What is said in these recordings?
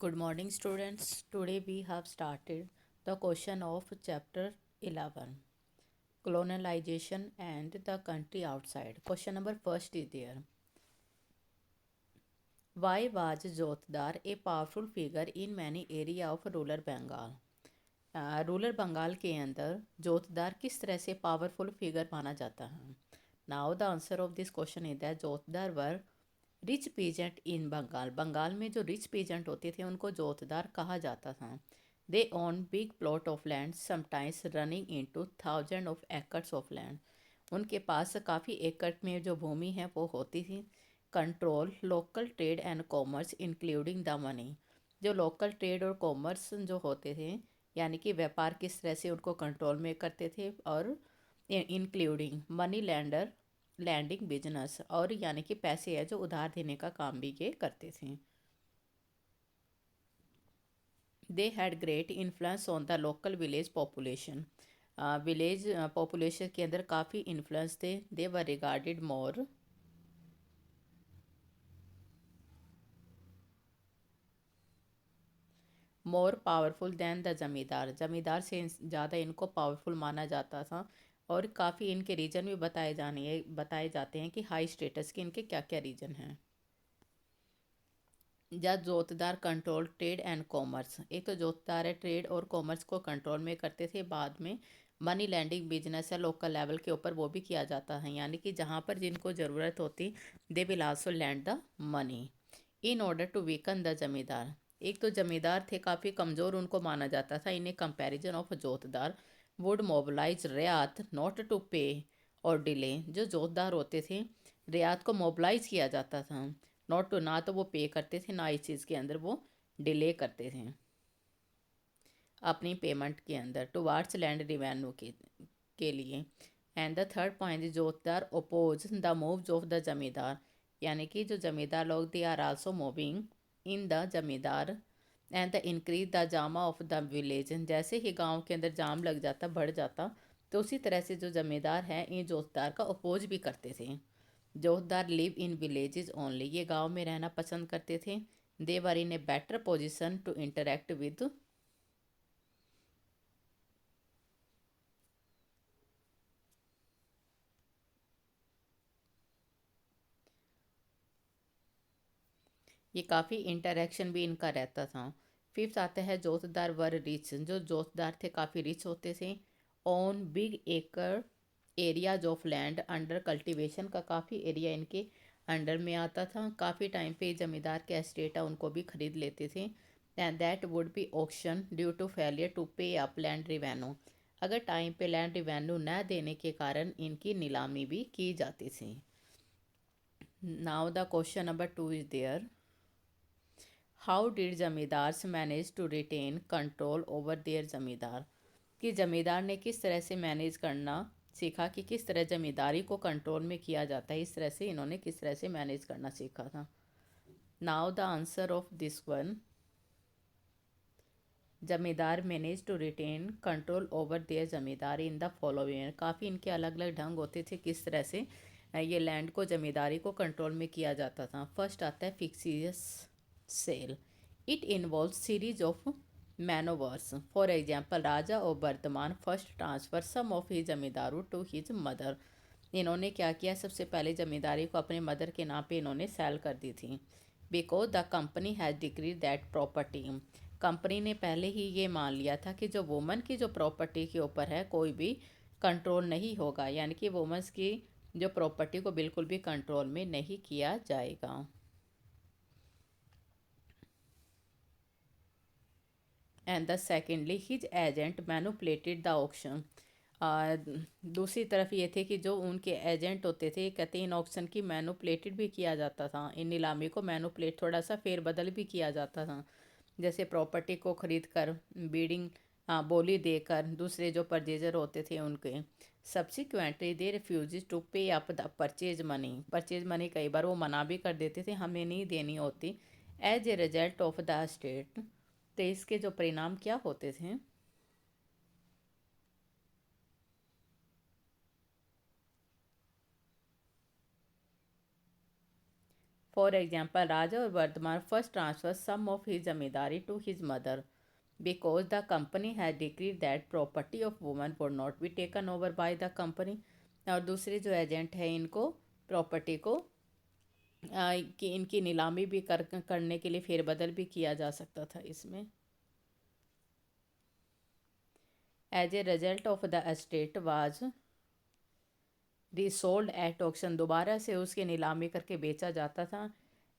Good morning, students. Today we have started the question of chapter 11 Colonization and the country outside. Question number first is there. Why was Jotdar a powerful figure in many areas of rural Bengal? Rural Bengal के अंदर जोतदार किस तरह से powerful figure माना जाता है? Now the answer of this question is that jotedar were rich peasant in Bengal. Bengal में जो रिच पीजेंट होते थे उनको जोतदार कहा जाता था। They own big plot of land sometimes running into thousand of acres of land. उनके पास काफ़ी एकड़ में जो भूमि है वो होती थी। Control local trade and commerce including the money. जो लोकल ट्रेड और कॉमर्स जो होते थे यानी कि व्यापार किस तरह से उनको कंट्रोल में करते थे, और including money lender landing business, और यानी कि पैसे है जो उधार देने का काम भी ये करते थे। They had great influence on the local village population. Village population के अंदर काफ़ी इन्फ्लुएंस थे। They were regarded more powerful than the zamindar. Zamindar से ज़्यादा इनको पावरफुल माना जाता था। और काफ़ी इनके रीजन भी बताए जाते हैं कि हाई स्टेटस के इनके क्या क्या रीजन हैं। जब जोतदार कंट्रोल ट्रेड एंड कॉमर्स, एक तो जोतदार है ट्रेड और कॉमर्स को कंट्रोल में करते थे। बाद में मनी लैंडिंग बिजनेस है लोकल लेवल के ऊपर वो भी किया जाता है, यानी कि जहाँ पर जिनको ज़रूरत होती they will also land the money in order to weaken the zamindar. एक तो जमींदार थे काफ़ी कमज़ोर उनको माना जाता था। In a comparison of jotedar would mobilise ryot not to pay और डिले। जो जोतदार होते थे रियात को मोबिलाइज किया जाता था, नॉट टू, ना तो वो पे करते थे ना इस चीज़ के अंदर वो डिले करते थे अपनी पेमेंट के अंदर टुवार्ड्स लैंड रिवेन्यू के लिए। And the third point jotedar oppose the moves of the zamindar, यानी कि जो जमींदार लोग they are also moving in the zamindar and the increase the jama of the village. जैसे ही गांव के अंदर जाम लग जाता बढ़ जाता तो उसी तरह से जो जमींदार हैं इन जोतदार का अपोज भी करते थे। Jotedar live in villages only, ये गांव में रहना पसंद करते थे। They were in a better position to interact with. ये काफ़ी इंटरेक्शन भी इनका रहता था। फिफ्थ आता है जोतदार वर रिच, जो जोतदार थे काफ़ी रिच होते थे। On big acre areas of land under cultivation, का काफ़ी एरिया इनके अंडर में आता था। काफ़ी टाइम पे जमींदार के एस्टेट है उनको भी खरीद लेते थे। And that would be auction due to failure to pay up land revenue. अगर टाइम पे लैंड रिवेन्यू न देने के कारण इनकी नीलामी भी की जाती थी। Now the question number 2 is there. How did zamindars manage to retain control over their zamindar, कि जमींदार ने किस तरह से मैनेज करना सीखा, कि किस तरह जमींदारी को कंट्रोल में किया जाता है, इस तरह से इन्होंने किस तरह से मैनेज करना सीखा था। Now the answer of this one, zamindar manage to retain control over their zamindari in the following. काफ़ी इनके अलग अलग ढंग होते थे किस तरह से ये लैंड को जमींदारी को कंट्रोल में किया जाता था। फर्स्ट आता है fictitious sale. It involve series of manoeuvres. For example राजा और Varthaman first transfer some of his zamindari to his mother. इन्होंने क्या किया, सबसे पहले जमींदारी को अपने मदर के नाम पे इन्होंने सेल कर दी थी। Because the company has decree that property, company ने पहले ही ये मान लिया था कि जो वुमन की जो प्रॉपर्टी के ऊपर है कोई भी कंट्रोल नहीं होगा, यानी कि वुमेंस की जो प्रॉपर्टी को बिल्कुल भी कंट्रोल में नहीं किया जाएगा। And the secondly his agent manipulated the auction. दूसरी तरफ ये थे कि जो उनके एजेंट होते थे कहते हैं इन ऑक्शन की मैनुपलेटेड भी किया जाता था, इन नीलामी को मैनुपलेट थोड़ा सा फेरबदल भी किया जाता था। जैसे प्रॉपर्टी को खरीद कर बीडिंग बोली देकर दूसरे जो परचेजर होते थे उनके subsequently they refuse to pay up the purchase money कई बार वो मना भी कर देते थे, हमें नहीं देनी होती। As a result of the state, तो इसके जो परिणाम क्या होते थे, फॉर एग्जाम्पल, राजा और Varthaman first transfer some of his zamindari to his mother because the company has decreed that property of woman would not be taken over by the company. और दूसरे जो एजेंट है इनको प्रॉपर्टी को कि इनकी नीलामी भी करने के लिए फेरबदल भी किया जा सकता था इसमें। As a result of the estate was resold at auction, दोबारा से उसकी नीलामी करके बेचा जाता था।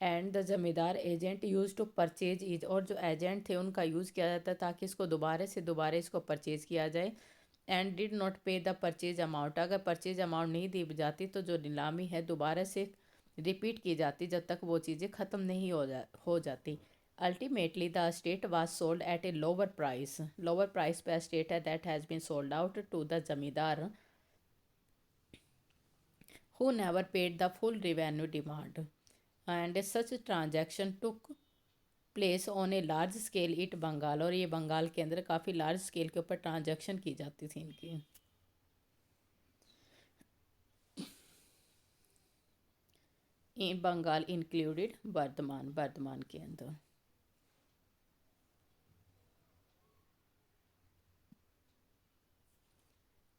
And the zamindar agent use to purchase is, और जो एजेंट थे उनका यूज़ किया जाता ताकि इसको दोबारा से दोबारा इसको परचेज किया जाए। एंड डिड नॉट पे द परचेज अमाउंट, अगर परचेज अमाउंट नहीं दी जाती तो जो नीलामी है दोबारा से रिपीट की जाती जब तक वो चीज़ें ख़त्म नहीं हो जाती। Ultimately the state was sold at a lower price पे स्टेट है that has been sold out to the zamindar who never paid the full revenue demand, and such transaction took place on a large scale at Bengal, और ये बंगाल के अंदर काफ़ी large scale के ऊपर transaction की जाती थी इनकी। इन बंगाल इंक्लूडेड वर्धमान के अंदर।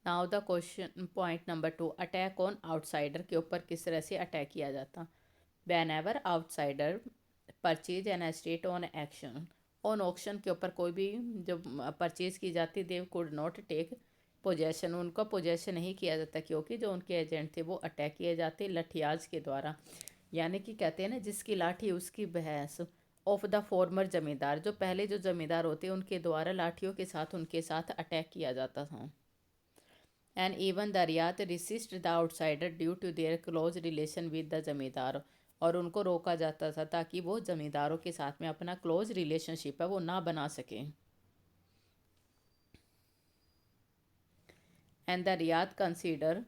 Now the question point number 2, attack on outsider के ऊपर किस तरह से अटैक किया जाता। Whenever outsider purchase an estate on action, on auction के ऊपर कोई भी जो परचेज की जाती they could not take possession, उनका पोजेशन नहीं किया जाता क्योंकि जो उनके एजेंट थे वो अटैक किए जाते लठियाज के द्वारा, यानी कि कहते हैं ना जिसकी लाठी उसकी भैंस, ऑफ द फॉर्मर जमींदार, जो पहले जो जमींदार होते उनके द्वारा लाठियों के साथ उनके साथ अटैक किया जाता था। And even the ryot resist the outsider due to their close relation with the zamindar, और उनको रोका जाता था ताकि वो जमींदारों के साथ में अपना क्लोज रिलेशनशिप है वो ना बना सके। And the ryot consider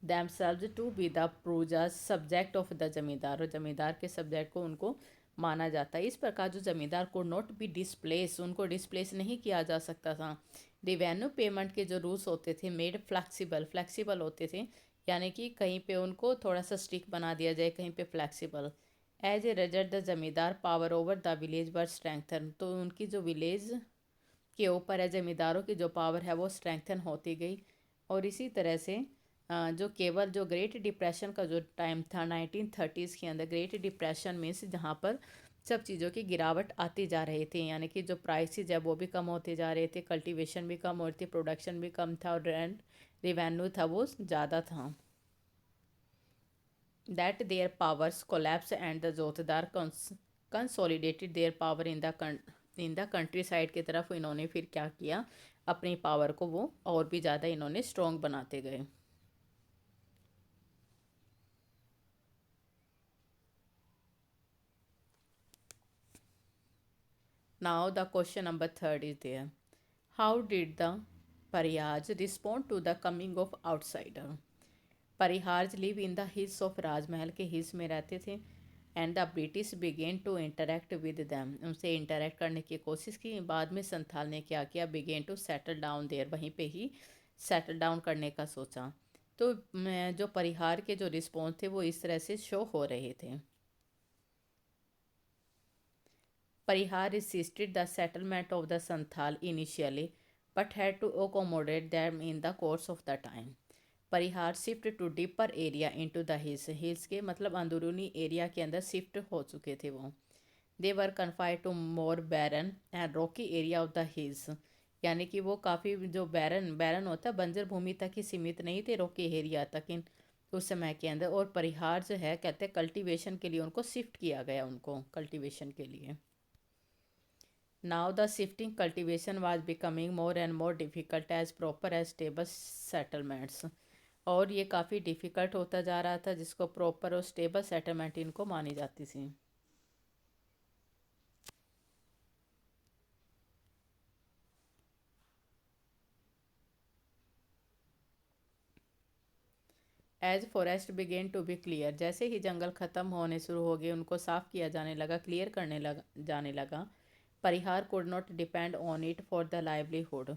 themselves to be the praja subject of the zamindar, और जमींदार के सब्जेक्ट को उनको माना जाता है। इस प्रकार जो जमींदार को नॉट बी डिस्प्लेस, उनको डिस्प्लेस नहीं किया जा सकता था। रिवेन्यू पेमेंट के जो रूल्स होते थे मेड फ्लेक्सिबल होते थे, यानी कि कहीं पे उनको थोड़ा सा स्ट्रिक्ट बना दिया जाए, कहीं पे flexible. As a result the zamindar power over the village were strengthen, तो उनकी जो विलेज के ऊपर है जमींदारों की जो पावर है वो स्ट्रेंथन होती गई। और इसी तरह से जो केवल जो ग्रेट डिप्रेशन का जो टाइम था 1930s के अंदर, ग्रेट डिप्रेशन मीन्स जहाँ पर सब चीज़ों की गिरावट आती जा रही थी, यानी कि जो प्राइसेज है वो भी कम होते जा रहे थे, कल्टीवेशन भी कम हो रही थी, प्रोडक्शन भी कम था, और रेंट रिवेन्यू था वो ज़्यादा था। That their powers collapse and the jotedar consolidated their power in the countryside की तरफ इन्होंने फिर क्या किया, अपनी पावर को वो और भी ज़्यादा इन्होंने स्ट्रॉन्ग बनाते गए। Now the question number 3 is there. How did the Pariyaj respond to the coming of outsider? Paharias live in the hills of Rajmahal के हिल्स में रहते थे। And the British began to interact with them, उनसे interact करने की कोशिश की। बाद में संथाल ने क्या किया, began to settle down there, वहीं पे ही सेटल डाउन करने का सोचा। तो जो परिहार के जो रिस्पॉन्स थे वो इस तरह से शो हो रहे थे। Parihar resisted the settlement of the Santhal initially, but had to accommodate them in the course of the time. Paharia shift to deeper area into the hills, hills के मतलब अंदरूनी एरिया के अंदर शिफ्ट हो चुके थे वो। They were confined to more barren and rocky area of the hills, यानी कि वो काफ़ी जो बैरन होता है बंजर भूमि तक ही सीमित नहीं थे, रॉकी एरिया तक इन उस समय के अंदर। और परिहार जो है कहते हैं कल्टीवेशन के लिए उनको शिफ्ट किया गया, उनको कल्टीवेशन के लिए। Now the shifting cultivation was becoming more and more difficult as proper as stable settlements, और ये काफ़ी डिफ़िकल्ट होता जा रहा था जिसको प्रॉपर और स्टेबल सेटलमेंट इनको मानी जाती थी। As forest began to be clear, जैसे ही जंगल ख़त्म होने शुरू हो गए, उनको साफ़ किया जाने लगा, क्लियर जाने लगा। Paharias could not depend on it for the livelihood,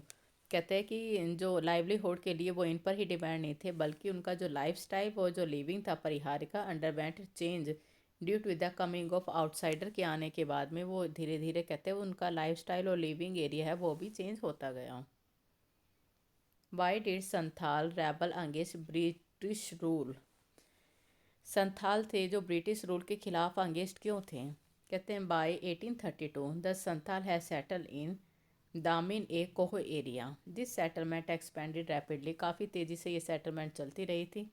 कहते हैं कि जो लाइवलीहुड के लिए वो इन पर ही डिपेंड नहीं थे, बल्कि उनका जो लाइफ स्टाइल और जो लिविंग था परिहार का underwent change due to the coming of outsider के आने के बाद में वो धीरे धीरे कहते हैं उनका लाइफस्टाइल और लिविंग एरिया है वो भी चेंज होता गया। Why did Santhal rebel against British rule? Santhal थे जो ब्रिटिश रूल के खिलाफ अगेंस्ट क्यों थे? कहते हैं by 1832 the Santhal has settle in Damin i Koh area. This settlement expanded rapidly. काफ़ी तेज़ी से ये सेटलमेंट चलती रही थी।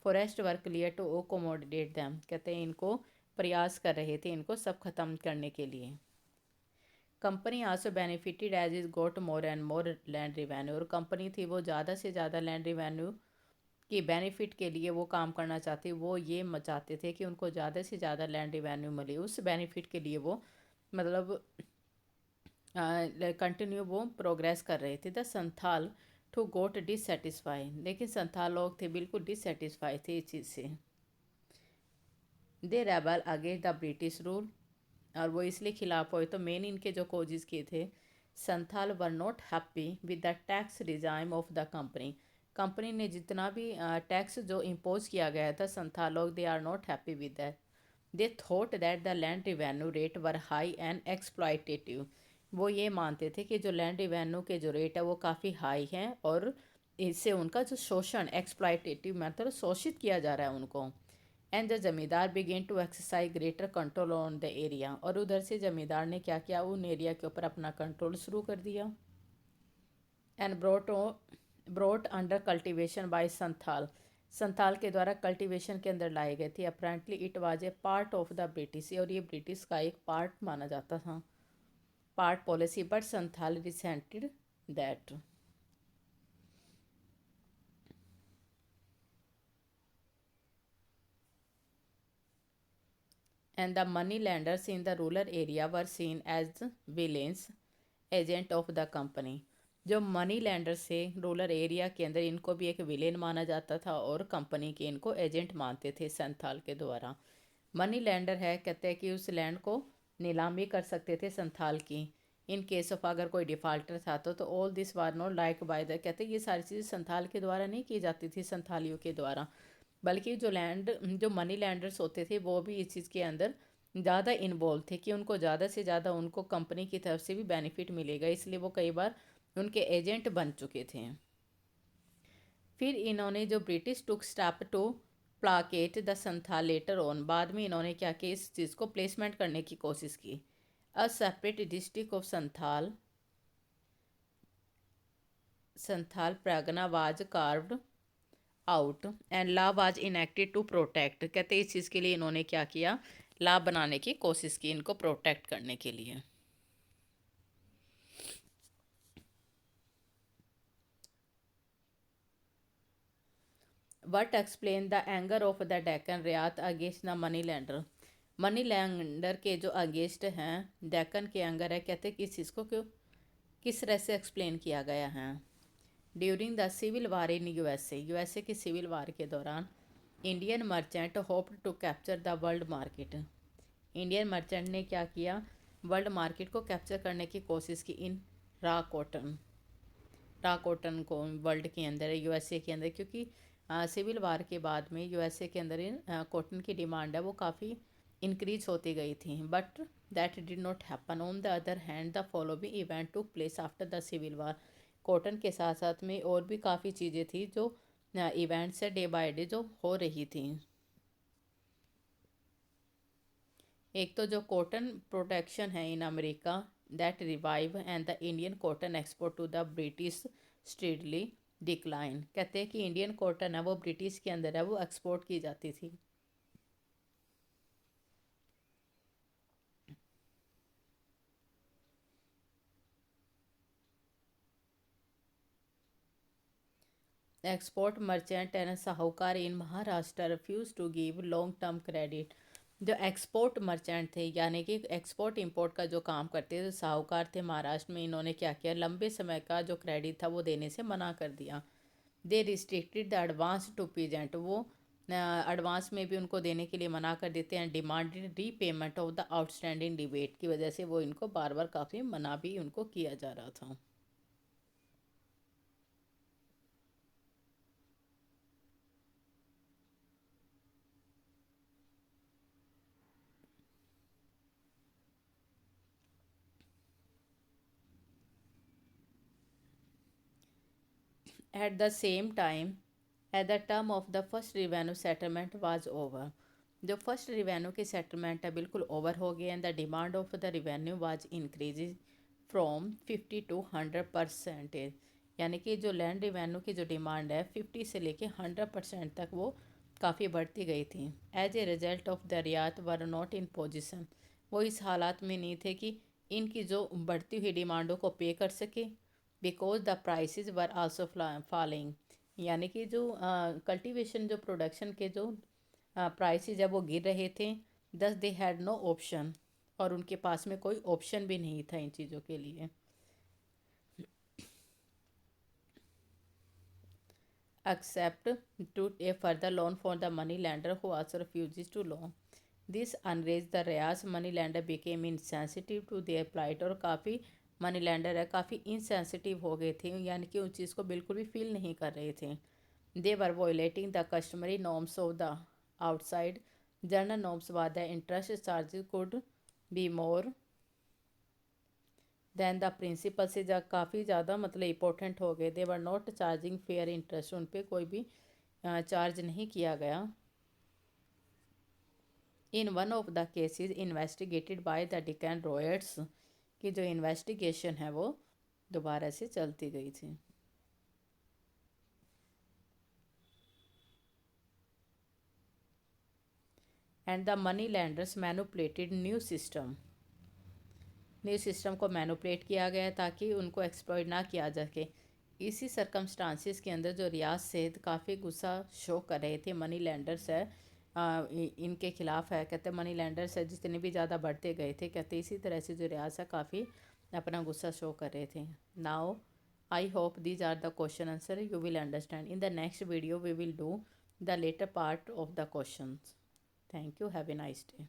Forest were clear to accommodate them. कहते हैं इनको प्रयास कर रहे थे इनको सब खत्म करने के लिए। Company also benefited as is got more and more land revenue. और कंपनी थी वो ज़्यादा से ज़्यादा लैंड रिवेन्यू की बेनिफिट के लिए वो काम करना चाहते, वो ये चाहते थे कि उनको ज़्यादा से ज़्यादा लैंड रिवेन्यू मिले। उस बेनिफिट के लिए वो मतलब कंटिन्यू वो प्रोग्रेस कर रहे थे। The Santhal too got dissatisfy. लेकिन संथाल लोग थे बिल्कुल डिससेटिस्फाई थे इस चीज़ से। They rebel against the British rule. और वो इसलिए खिलाफ हुए तो मेन इनके जो कोजिस किए थे, Santhal were not happy with the tax regime of the company. Company ने जितना भी टैक्स जो इम्पोज किया गया था संथाल लोग they are not happy with that. They thought that the land revenue rate were high and exploitative. वो ये मानते थे कि जो लैंड रिवेन्यू के जो रेट है वो काफ़ी हाई हैं और इससे उनका जो शोषण एक्सप्लॉयटेटिव मतलब शोषित किया जा रहा है उनको। And the zamindar began to exercise greater control on the area. और उधर से जमींदार ने क्या किया, उन एरिया के ऊपर अपना कंट्रोल शुरू कर दिया। And brought under cultivation by Santhal. Santhal के द्वारा कल्टीवेशन के अंदर लाए गए थे। Apparently it was a part of the British. और ये ब्रिटिश का एक पार्ट माना जाता था, part policy. But Santhal resented that. And the money lenders in the rural area were seen as villains agent of the company. जो money lenders थे rural area के अंदर इनको भी एक विलेन माना जाता था और कंपनी के इनको एजेंट मानते थे संथाल के द्वारा। मनी लैंडर है कहते हैं कि उस लैंड को नीलामी कर सकते थे संथाल की। इन केस ऑफ अगर कोई डिफ़ाल्टर था तो all this war not like by the. कहते हैं ये सारी चीज़ें संथाल के द्वारा नहीं की जाती थी संथालियों के द्वारा, बल्कि जो मनी लैंडर्स होते थे वो भी इस चीज़ के अंदर ज़्यादा इन्वॉल्व थे कि उनको ज़्यादा से ज़्यादा उनको कंपनी की तरफ से भी बेनिफिट मिलेगा, इसलिए वो कई बार उनके एजेंट बन चुके थे। फिर इन्होंने जो British took step to placate the Santhal later on. बाद में इन्होंने क्या किया, इस चीज़ को प्लेसमेंट करने की कोशिश की। A separate district of Santhal Pargana was carved out and law was enacted to protect. कहते इस चीज़ के लिए इन्होंने क्या किया, लॉ बनाने की कोशिश की इनको प्रोटेक्ट करने के लिए। What explain the anger of the Deccan ryot against the money lender. Money lender के जो अगेंस्ट हैं डेक्कन के एंगर है, कहते किस चीज़ को क्यों किस तरह से एक्सप्लेन किया गया है। During the civil war in USA की सिविल वार के दौरान Indian merchant hoped to capture the world market. Indian merchant ने क्या किया, वर्ल्ड मार्केट को कैप्चर करने की कोशिश की इन रा कॉटन। रा कॉटन को वर्ल्ड के अंदर यूएसए के अंदर, क्योंकि सिविल वार के बाद में यूएसए के अंदर इन कॉटन की डिमांड है वो काफ़ी इंक्रीज होती गई थी। But that did not happen. On the other hand the following event took place after the civil war. Cotton के साथ साथ में और भी काफ़ी चीज़ें थी जो इवेंट्स है डे बाय डे जो हो रही थी। एक तो जो कॉटन प्रोटेक्शन है in America that revive and the Indian cotton export to the British steadily decline. कहते हैं कि इंडियन कॉटन है वो ब्रिटिश के अंदर है वो एक्सपोर्ट की जाती थी। Export merchant and sahukar in Maharashtra refuse to give long term credit. जो एक्सपोर्ट मर्चेंट थे यानी कि एक्सपोर्ट इंपोर्ट का जो काम करते थे साहूकार थे महाराष्ट्र में, इन्होंने क्या किया, लंबे समय का जो क्रेडिट था वो देने से मना कर दिया। They restricted the advance to peasant. वो एडवांस में भी उनको देने के लिए मना कर देते हैं। Demanded repayment of the outstanding debate की वजह से वो इनको बार बार काफ़ी मना भी उनको किया जा रहा था। At the same time, at the term of the first revenue settlement was over. जो फर्स्ट रिवेन्यू की सेटलमेंट है बिल्कुल ओवर हो गई and the demand of the revenue was increasing from 50 to 100%। यानी कि जो लैंड रिवेन्यू की जो डिमांड है 50 से लेके 100% तक वो काफ़ी बढ़ती गई थी। As a result of the ryot were not in position, वो इस हालात में नहीं थे कि इनकी जो बढ़ती हुई डिमांडों को पे कर सके, because the prices were also falling. यानी कि जो कल्टीवेशन जो प्रोडक्शन के जो प्राइसेस जब वो गिर रहे थे, दस दे हैड नो ऑप्शन, और उनके पास में कोई ऑप्शन भी नहीं था इन चीज़ों के लिए। Accept to a further loan for the money lender who also refuses to loan. This enraged the Rayas money lender became insensitive to their plight, और काफ़ी मनी लैंडर है काफ़ी इनसेंसिटिव हो गए थे, यानी कि उस चीज़ को बिल्कुल भी फील नहीं कर रहे थे। They were violating the customary norms of the outside general norms व the interest charges could be more than the principal से काफ़ी ज़्यादा मतलब इम्पोर्टेंट हो गए। They were not charging fair interest, उन पर कोई भी चार्ज नहीं किया गया। In one of the cases investigated by the Deccan riots, की जो इन्वेस्टिगेशन है वो दोबारा से चलती गई थी। And the money landers manipulated new system को मैनुपुलेट किया गया ताकि उनको एक्सप्लॉइट ना किया जा सके। इसी सरकमस्टांसिस के अंदर जो रियाज सेठ काफ़ी गुस्सा शो कर रहे थे मनी लैंडर्स है इनके ख़िलाफ़ है। कहते मनी लैंडर्स है जितने भी ज़्यादा बढ़ते गए थे, कहते इसी तरह से जो रियाज है काफ़ी अपना गुस्सा शो कर रहे थे। Now I hope these are the question answer you will understand. In the next video we will do the latter part of the questions. Thank you, have a nice day.